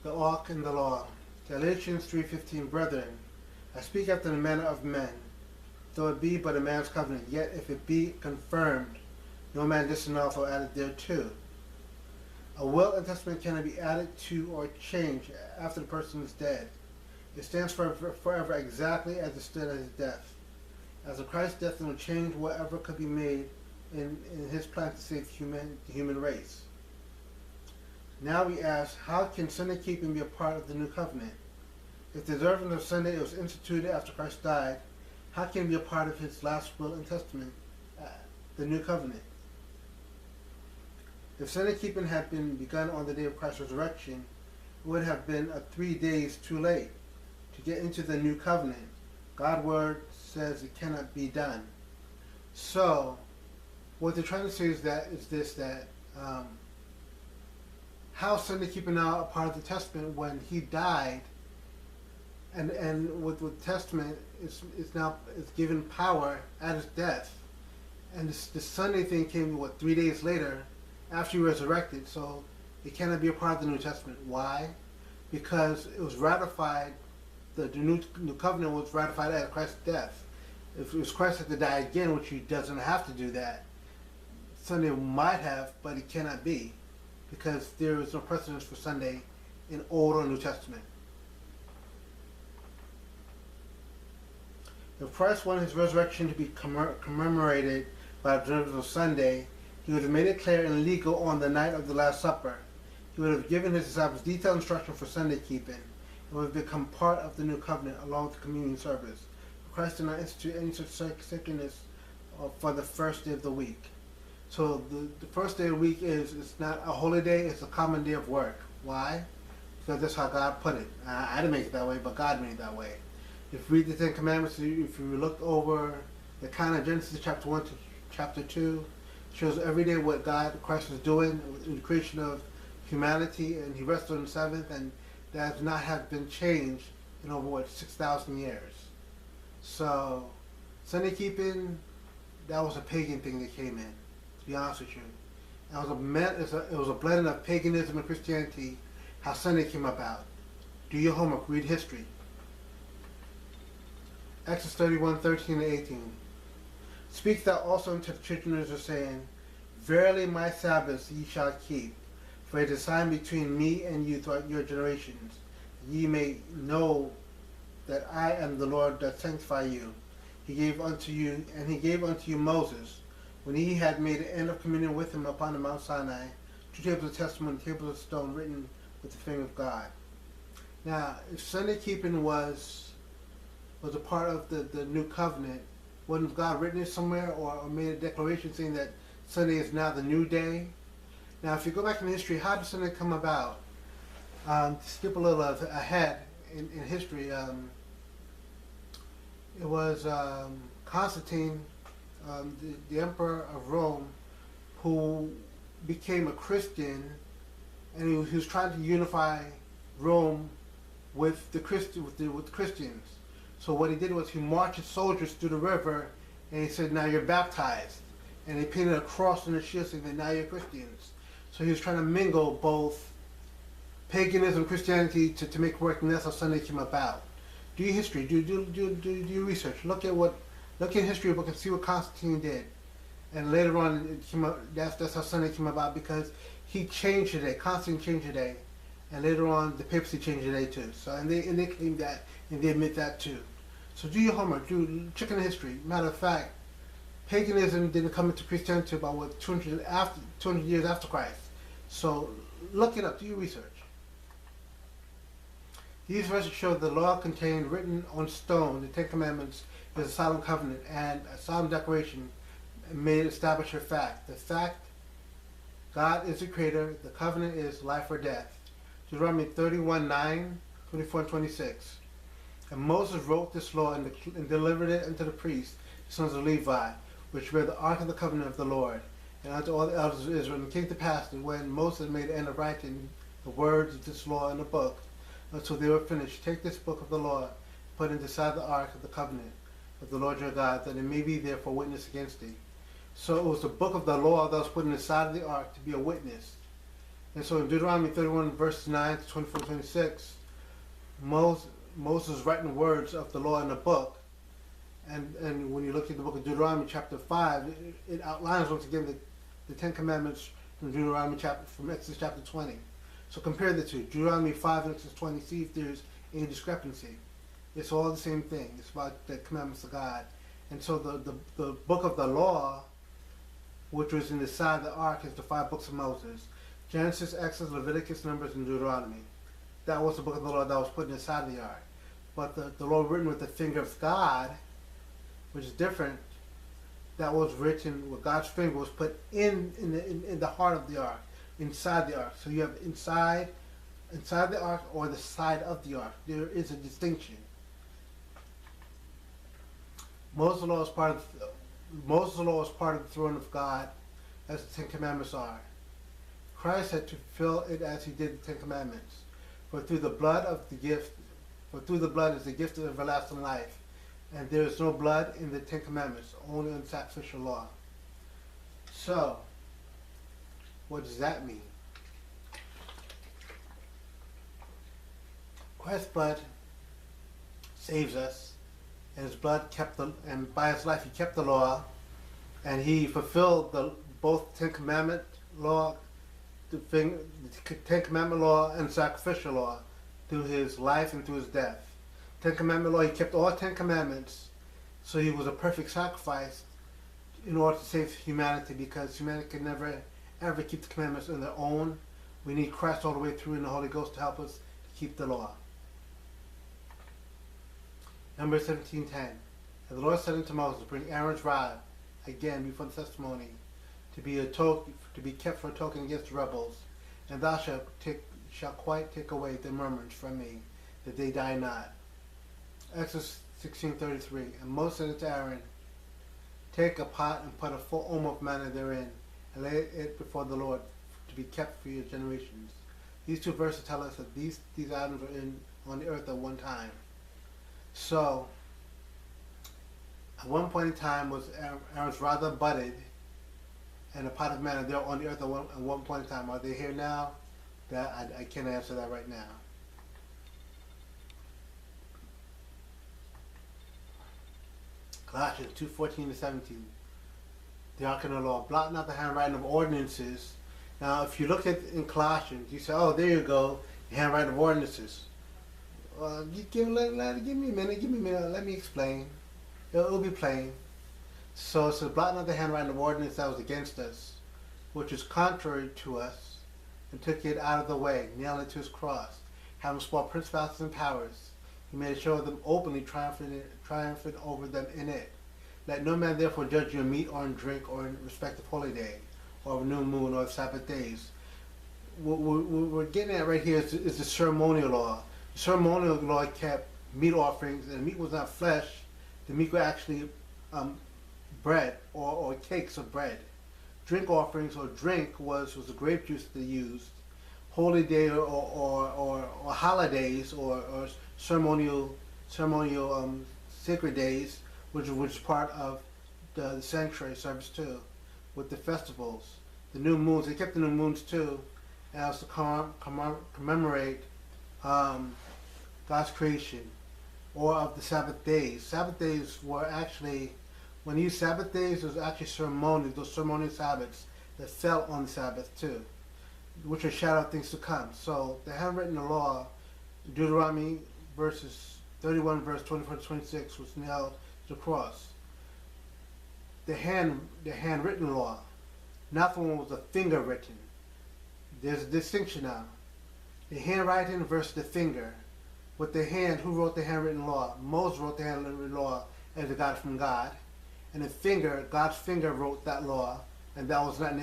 The Ark and the Law. Galatians 3:15. Brethren, I speak after the manner of men, though it be but a man's covenant, yet if it be confirmed, no man disannulled or added thereto. A will and testament cannot be added to or changed after the person is dead. It stands forever exactly as it stood at his death. As of Christ's death, it will change whatever could be made in his plan to save the human race. Now we ask, how can Sunday keeping be a part of the new covenant? If the observance of Sunday was instituted after Christ died, how can it be a part of his last will and testament, the new covenant? If Sunday keeping had been begun on the day of Christ's resurrection, it would have been 3 days too late to get into the new covenant. God's word says it cannot be done. So, what they're trying to say is that how Sunday keeping now a part of the testament when he died, and with testament is given power at his death, and the Sunday thing came 3 days later after he resurrected, so it cannot be a part of the New Testament. Why? Because it was ratified. The new covenant was ratified at Christ's death. If it was Christ had to die again, which he doesn't have to do that, Sunday might have, but it cannot be, because there is no precedence for Sunday in Old or New Testament. If Christ wanted his resurrection to be commemorated by observance of Sunday, he would have made it clear and legal on the night of the Last Supper. He would have given his disciples detailed instruction for Sunday keeping. It would have become part of the new covenant along with the communion service. Christ did not institute any such sacredness for the first day of the week. So the first day of the week it's not a holy day, it's a common day of work. Why? Because that's how God put it. I didn't make it that way, but God made it that way. If you read the Ten Commandments, if you look over the kind of Genesis chapter 1 to chapter 2, shows every day what Christ was doing in the creation of humanity, and he rested on the seventh, and that has not have been changed in over 6,000 years. So Sunday keeping, that was a pagan thing that came in, to be honest with you. It was a blending of paganism and Christianity, how Sunday came about. Do your homework, read history. Exodus 31:13-18. Speak thou also unto the children of Israel, saying, Verily my Sabbaths ye shall keep, for it is a sign between me and you throughout your generations. Ye may know that I am the Lord that sanctify you. He gave unto you Moses, when he had made an end of communion with him upon the Mount Sinai, 2 tables of testimony, tables of stone written with the finger of God. Now, if Sunday keeping was a part of the new covenant, wouldn't God written it somewhere or made a declaration saying that Sunday is now the new day? Now, if you go back in history, how did Sunday come about? To skip a little ahead in history, it was Constantine, the emperor of Rome, who became a Christian, and he was trying to unify Rome with the Christians. So what he did was he marched his soldiers through the river, and he said, "Now you're baptized," and they painted a cross on their shield saying that now you're Christians. So he was trying to mingle both paganism and Christianity to make it work, and that's how Sunday came about. Do your history, do your research. Look in history book and see what Constantine did, and later on it came up. That's how Sunday came about, because he changed the day. Constantine changed the day, and later on the papacy changed the day too. So and they claim that, and they admit that too. So do your homework. Check in the history. Matter of fact, paganism didn't come into Christianity about 200 years after Christ. So look it up. Do your research. These verses show the law contained written on stone. The Ten Commandments is a solemn covenant and a solemn declaration made establish a fact. The fact, God is the creator. The covenant is life or death. Deuteronomy 31:9, 24 and 26. And Moses wrote this law and delivered it unto the priests, the sons of Levi, which bear the ark of the covenant of the Lord, and unto all the elders of Israel. And it came to pass that when Moses made an end of writing the words of this law in the book, until they were finished, take this book of the law, put it inside the ark of the covenant of the Lord your God, that it may be there for witness against thee. So it was the book of the law that was put inside of the ark to be a witness. And so in Deuteronomy 31, verses 9 to 24, 26, Moses is writing words of the law in a book. And when you look at the book of Deuteronomy chapter 5, it outlines once again the Ten Commandments from from Exodus chapter 20. So compare the two, Deuteronomy 5 and Exodus 20, see if there's any discrepancy. It's all the same thing. It's about the commandments of God. And so the book of the law, which was in the side of the ark, is the 5 books of Moses. Genesis, Exodus, Leviticus, Numbers, and Deuteronomy. That was the book of the law that was put inside the ark. But the law written with the finger of God, which is different, that was written with God's finger, was put in the heart of the ark, inside the ark. So you have inside the ark or the side of the ark. There is a distinction. Moses' law is part of the throne of God, as the Ten Commandments are. Christ had to fulfill it as he did the Ten Commandments. For through the blood is the gift of everlasting life, and there is no blood in the Ten Commandments, only in the sacrificial law. So, what does that mean? Christ's blood saves us, and his blood and by his life he kept the law, and he fulfilled both Ten Commandment law, the Ten Commandment law and sacrificial law through his life and through his death. Ten Commandment law, he kept all 10 commandments, so he was a perfect sacrifice in order to save humanity, because humanity can never ever keep the commandments on their own. We need Christ all the way through and the Holy Ghost to help us to keep the law. Numbers 17:10. And the Lord said unto Moses, bring Aaron's rod again before the testimony, to be kept for a token against the rebels, and thou shalt quite take away the murmurings from me, that they die not. Exodus 16:33. And Moses said unto Aaron, take a pot and put a full omer of manna therein, and lay it before the Lord, to be kept for your generations. These two verses tell us that these items were on the earth at one time. So, at one point in time was Aaron's rather budded, and a pot of manna there on the earth at one point in time. Are they here now? That I can't answer that right now. Colossians 2:14-17. The Ark of the Law, blotting out the handwriting of ordinances. Now, if you look at in Colossians, you say, "Oh, there you go, the handwriting of ordinances." Give me a minute. Let me explain. It'll be plain. So it's blotting out the handwriting of ordinance that was against us, which is contrary to us, and took it out of the way, nailing it to his cross, having spoiled principalities and powers. He made a show of them openly, triumphant over them in it. Let no man therefore judge you in meat or in drink or in respect of holy day, or of new moon or of Sabbath days. What we're getting at right here is the ceremonial law. The ceremonial law kept meat offerings, and meat was not flesh. The meat was actually bread or cakes of bread. Drink offerings or drink was the grape juice that they used. Holy day or holidays or ceremonial sacred days, which was part of the sanctuary service too, with the festivals. The new moons, they kept the new moons too, as to commemorate God's creation, or of the Sabbath days. Sabbath days were actually, when you use Sabbath days, it was actually ceremonial, those ceremonial Sabbaths that fell on the Sabbath too, which are shadow of things to come. So they haven't written the law. Deuteronomy verses 31, verse 24-26 was nailed to the cross. The handwritten law, not the one with the finger written. There's a distinction now. The handwriting versus the finger. With the hand, who wrote the handwritten law? Moses wrote the handwritten law as a God from God. And the finger, God's finger wrote that law, and that was not